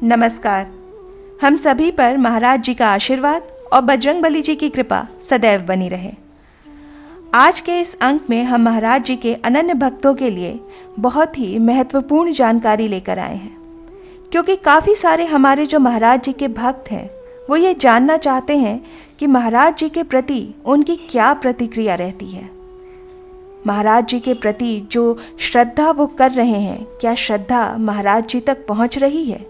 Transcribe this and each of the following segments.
नमस्कार। हम सभी पर महाराज जी का आशीर्वाद और बजरंगबली जी की कृपा सदैव बनी रहे। आज के इस अंक में हम महाराज जी के अनन्य भक्तों के लिए बहुत ही महत्वपूर्ण जानकारी लेकर आए हैं, क्योंकि काफ़ी सारे हमारे जो महाराज जी के भक्त हैं वो ये जानना चाहते हैं कि महाराज जी के प्रति उनकी क्या प्रतिक्रिया रहती है। महाराज जी के प्रति जो श्रद्धा वो कर रहे हैं, क्या श्रद्धा महाराज जी तक पहुंच रही है,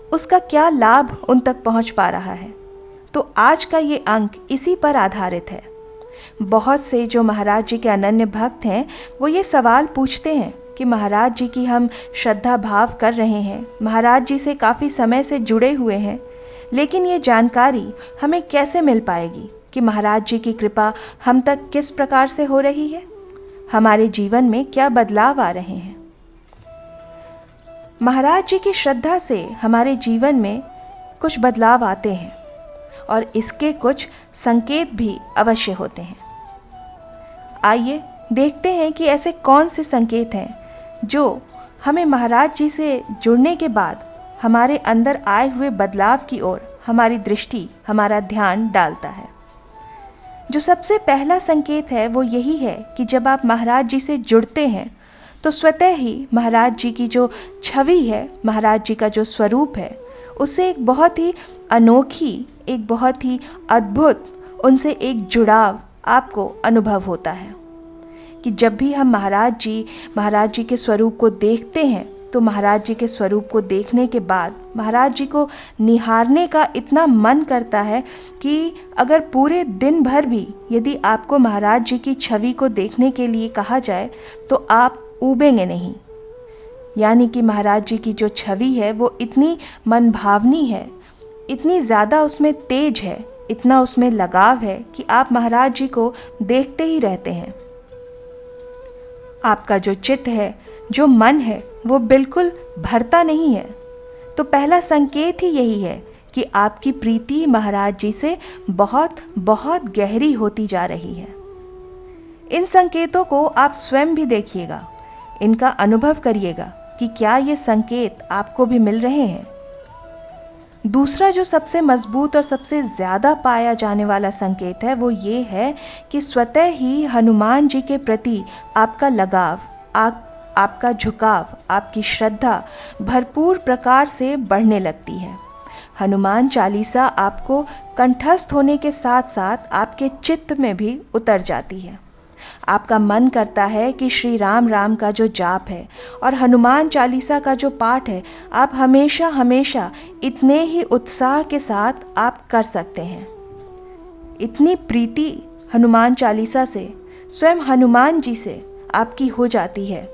उसका क्या लाभ उन तक पहुंच पा रहा है। तो आज का ये अंक इसी पर आधारित है। बहुत से जो महाराज जी के अनन्य भक्त हैं वो ये सवाल पूछते हैं कि महाराज जी की हम श्रद्धा भाव कर रहे हैं, महाराज जी से काफ़ी समय से जुड़े हुए हैं, लेकिन ये जानकारी हमें कैसे मिल पाएगी कि महाराज जी की कृपा हम तक किस प्रकार से हो रही है, हमारे जीवन में क्या बदलाव आ रहे हैं। महाराज जी की श्रद्धा से हमारे जीवन में कुछ बदलाव आते हैं और इसके कुछ संकेत भी अवश्य होते हैं। आइए देखते हैं कि ऐसे कौन से संकेत हैं जो हमें महाराज जी से जुड़ने के बाद हमारे अंदर आए हुए बदलाव की ओर हमारी दृष्टि, हमारा ध्यान डालता है। जो सबसे पहला संकेत है वो यही है कि जब आप महाराज जी से जुड़ते हैं तो स्वतः ही महाराज जी की जो छवि है, महाराज जी का जो स्वरूप है, उससे एक बहुत ही अनोखी, एक बहुत ही अद्भुत, उनसे एक जुड़ाव आपको अनुभव होता है। कि जब भी हम महाराज जी के स्वरूप को देखते हैं तो महाराज जी के स्वरूप को देखने के बाद महाराज जी को निहारने का इतना मन करता है कि अगर पूरे दिन भर भी यदि आपको महाराज जी की छवि को देखने के लिए कहा जाए तो आप ऊबेंगे नहीं। यानी कि महाराज जी की जो छवि है वो इतनी मनभावनी है, इतनी ज़्यादा उसमें तेज है, इतना उसमें लगाव है कि आप महाराज जी को देखते ही रहते हैं। आपका जो चित्त है, जो मन है, वो बिल्कुल भरता नहीं है। तो पहला संकेत ही यही है कि आपकी प्रीति महाराज जी से बहुत बहुत गहरी होती जा रही है। इन संकेतों को आप स्वयं भी देखिएगा, इनका अनुभव करिएगा कि क्या ये संकेत आपको भी मिल रहे हैं। दूसरा जो सबसे मजबूत और सबसे ज़्यादा पाया जाने वाला संकेत है वो ये है कि स्वतः ही हनुमान जी के प्रति आपका लगाव, आपका झुकाव, आपकी श्रद्धा भरपूर प्रकार से बढ़ने लगती है। हनुमान चालीसा आपको कंठस्थ होने के साथ साथ आपके चित्त में भी उतर जाती है। आपका मन करता है कि श्री राम राम का जो जाप है और हनुमान चालीसा का जो पाठ है, आप हमेशा हमेशा इतने ही उत्साह के साथ आप कर सकते हैं। इतनी प्रीति हनुमान चालीसा से, स्वयं हनुमान जी से आपकी हो जाती है।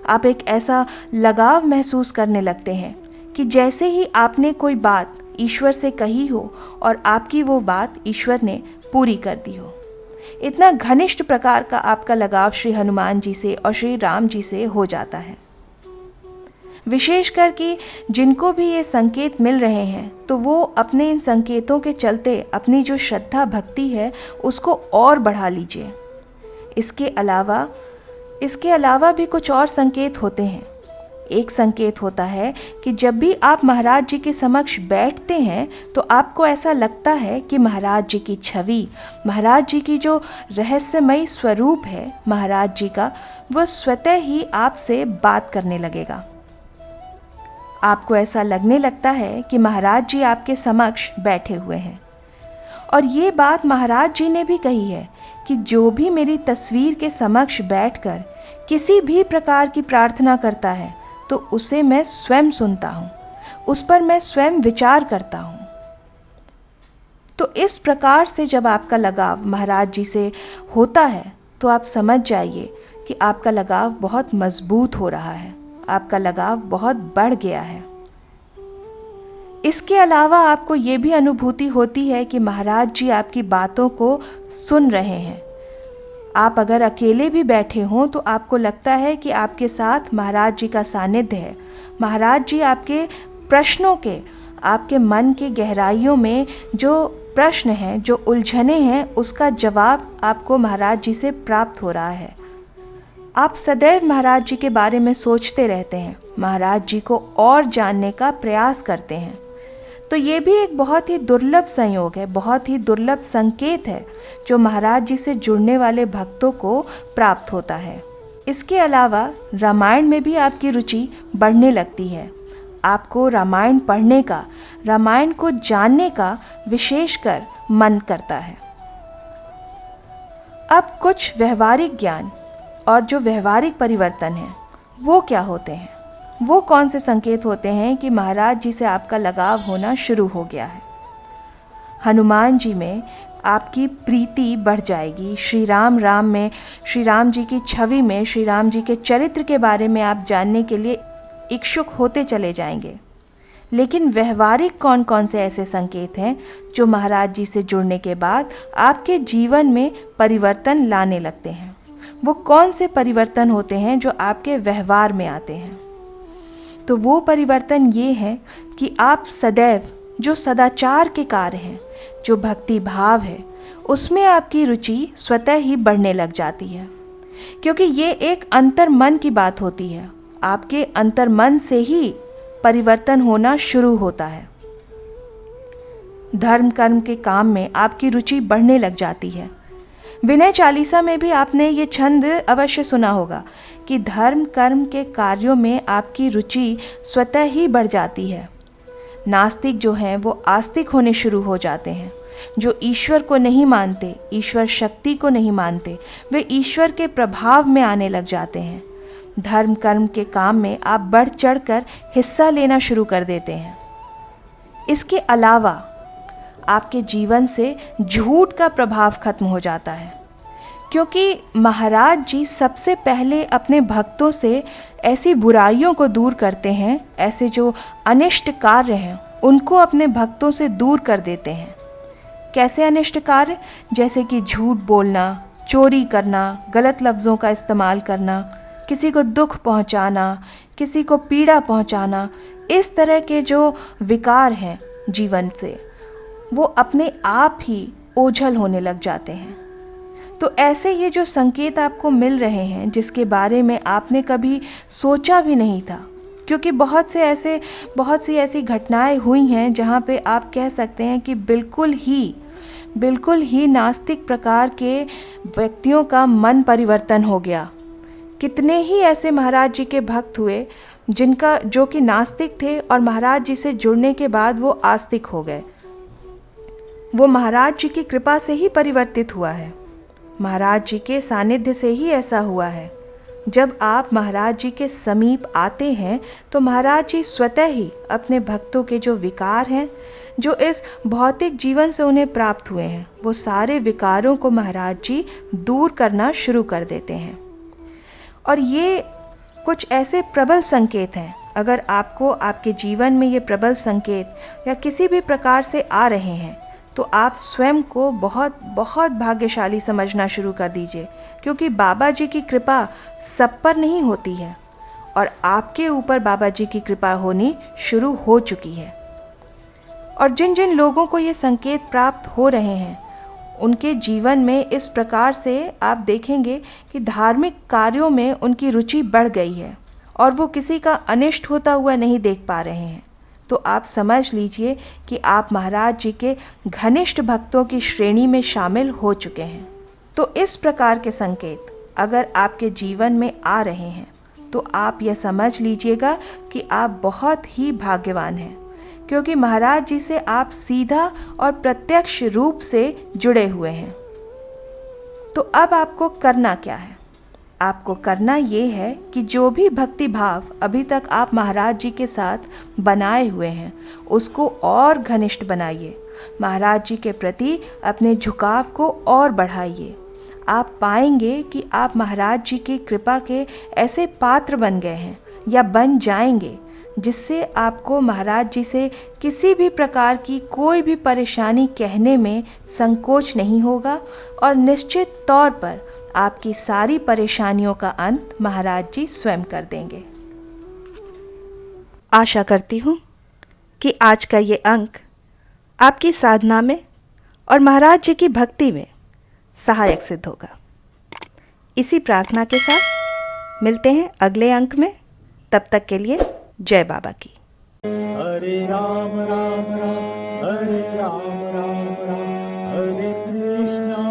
आप एक ऐसा लगाव महसूस करने लगते हैं कि जैसे ही आपने कोई बात ईश्वर से कही हो और आपकी वो बात ईश्वर ने पूरी कर दी हो। इतना घनिष्ठ प्रकार का आपका लगाव श्री हनुमान जी से और श्री राम जी से हो जाता है। विशेषकर कि जिनको भी ये संकेत मिल रहे हैं तो वो अपने इन संकेतों के चलते अपनी जो श्रद्धा भक्ति है उसको और बढ़ा लीजिए। इसके अलावा भी कुछ और संकेत होते हैं। एक संकेत होता है कि जब भी आप महाराज जी के समक्ष बैठते हैं तो आपको ऐसा लगता है कि महाराज जी की छवि, महाराज जी की जो रहस्यमयी स्वरूप है महाराज जी का, वह स्वतः ही आपसे बात करने लगेगा। आपको ऐसा लगने लगता है कि महाराज जी आपके समक्ष बैठे हुए हैं। और ये बात महाराज जी ने भी कही है कि जो भी मेरी तस्वीर के समक्ष बैठकर किसी भी प्रकार की प्रार्थना करता है तो उसे मैं स्वयं सुनता हूँ, उस पर मैं स्वयं विचार करता हूँ। तो इस प्रकार से जब आपका लगाव महाराज जी से होता है तो आप समझ जाइए कि आपका लगाव बहुत मजबूत हो रहा है, आपका लगाव बहुत बढ़ गया है। इसके अलावा आपको ये भी अनुभूति होती है कि महाराज जी आपकी बातों को सुन रहे हैं। आप अगर अकेले भी बैठे हों तो आपको लगता है कि आपके साथ महाराज जी का सानिध्य है। महाराज जी आपके प्रश्नों के, आपके मन की गहराइयों में जो प्रश्न हैं, जो उलझने हैं, उसका जवाब आपको महाराज जी से प्राप्त हो रहा है। आप सदैव महाराज जी के बारे में सोचते रहते हैं, महाराज जी को और जानने का प्रयास करते हैं। तो ये भी एक बहुत ही दुर्लभ संयोग है, बहुत ही दुर्लभ संकेत है जो महाराज जी से जुड़ने वाले भक्तों को प्राप्त होता है। इसके अलावा रामायण में भी आपकी रुचि बढ़ने लगती है। आपको रामायण पढ़ने का, रामायण को जानने का विशेषकर मन करता है। अब कुछ व्यवहारिक ज्ञान और जो व्यवहारिक परिवर्तन है वो क्या होते हैं? वो कौन से संकेत होते हैं कि महाराज जी से आपका लगाव होना शुरू हो गया है? हनुमान जी में आपकी प्रीति बढ़ जाएगी। श्री राम में श्री राम जी की छवि में श्री राम जी के चरित्र के बारे में आप जानने के लिए इच्छुक होते चले जाएंगे। लेकिन व्यवहारिक कौन कौन से ऐसे संकेत हैं जो महाराज जी से जुड़ने के बाद आपके जीवन में परिवर्तन लाने लगते हैं? वो कौन से परिवर्तन होते हैं जो आपके व्यवहार में आते हैं? तो वो परिवर्तन ये है कि आप सदैव जो सदाचार के कार्य हैं, जो भक्ति भाव है, उसमें आपकी रुचि स्वतः ही बढ़ने लग जाती है, क्योंकि ये एक अंतर्मन की बात होती है। आपके अंतर्मन से ही परिवर्तन होना शुरू होता है। धर्म कर्म के काम में आपकी रुचि बढ़ने लग जाती है। विनय चालीसा में भी आपने ये छंद अवश्य सुना होगा कि धर्म कर्म के कार्यों में आपकी रुचि स्वतः ही बढ़ जाती है। नास्तिक जो हैं वो आस्तिक होने शुरू हो जाते हैं। जो ईश्वर को नहीं मानते, ईश्वर शक्ति को नहीं मानते, वे ईश्वर के प्रभाव में आने लग जाते हैं। धर्म कर्म के काम में आप बढ़ चढ़कर हिस्सा लेना शुरू कर देते हैं। इसके अलावा आपके जीवन से झूठ का प्रभाव खत्म हो जाता है, क्योंकि महाराज जी सबसे पहले अपने भक्तों से ऐसी बुराइयों को दूर करते हैं, ऐसे जो अनिष्ट कार्य हैं उनको अपने भक्तों से दूर कर देते हैं। कैसे अनिष्ट कार्य? जैसे कि झूठ बोलना, चोरी करना, गलत लफ्ज़ों का इस्तेमाल करना, किसी को दुख पहुंचाना, किसी को पीड़ा पहुंचाना, इस तरह के जो विकार हैं जीवन से, वो अपने आप ही ओझल होने लग जाते हैं। तो ऐसे ये जो संकेत आपको मिल रहे हैं जिसके बारे में आपने कभी सोचा भी नहीं था, क्योंकि बहुत सी ऐसी घटनाएं हुई हैं जहाँ पे आप कह सकते हैं कि बिल्कुल ही नास्तिक प्रकार के व्यक्तियों का मन परिवर्तन हो गया। कितने ही ऐसे महाराज जी के भक्त हुए जो कि नास्तिक थे और महाराज जी से जुड़ने के बाद वो आस्तिक हो गए। वो महाराज जी की कृपा से ही परिवर्तित हुआ है, महाराज जी के सानिध्य से ही ऐसा हुआ है। जब आप महाराज जी के समीप आते हैं तो महाराज जी स्वतः ही अपने भक्तों के जो विकार हैं, जो इस भौतिक जीवन से उन्हें प्राप्त हुए हैं, वो सारे विकारों को महाराज जी दूर करना शुरू कर देते हैं। और ये कुछ ऐसे प्रबल संकेत हैं। अगर आपको आपके जीवन में ये प्रबल संकेत या किसी भी प्रकार से आ रहे हैं तो आप स्वयं को बहुत बहुत भाग्यशाली समझना शुरू कर दीजिए, क्योंकि बाबा जी की कृपा सब पर नहीं होती है और आपके ऊपर बाबा जी की कृपा होनी शुरू हो चुकी है। और जिन जिन लोगों को ये संकेत प्राप्त हो रहे हैं उनके जीवन में इस प्रकार से आप देखेंगे कि धार्मिक कार्यों में उनकी रुचि बढ़ गई है और वो किसी का अनिष्ट होता हुआ नहीं देख पा रहे हैं। तो आप समझ लीजिए कि आप महाराज जी के घनिष्ठ भक्तों की श्रेणी में शामिल हो चुके हैं। तो इस प्रकार के संकेत अगर आपके जीवन में आ रहे हैं तो आप यह समझ लीजिएगा कि आप बहुत ही भाग्यवान हैं, क्योंकि महाराज जी से आप सीधा और प्रत्यक्ष रूप से जुड़े हुए हैं। तो अब आपको करना क्या है? आपको करना ये है कि जो भी भक्ति भाव अभी तक आप महाराज जी के साथ बनाए हुए हैं उसको और घनिष्ठ बनाइए। महाराज जी के प्रति अपने झुकाव को और बढ़ाइए। आप पाएंगे कि आप महाराज जी की कृपा के ऐसे पात्र बन गए हैं या बन जाएंगे जिससे आपको महाराज जी से किसी भी प्रकार की कोई भी परेशानी कहने में संकोच नहीं होगा और निश्चित तौर पर आपकी सारी परेशानियों का अंत महाराज जी स्वयं कर देंगे। आशा करती हूँ कि आज का ये अंक आपकी साधना में और महाराज जी की भक्ति में सहायक सिद्ध होगा। इसी प्रार्थना के साथ मिलते हैं अगले अंक में, तब तक के लिए जय बाबा की। हरे राम राम राम हरे राम राम राम, हरे कृष्णा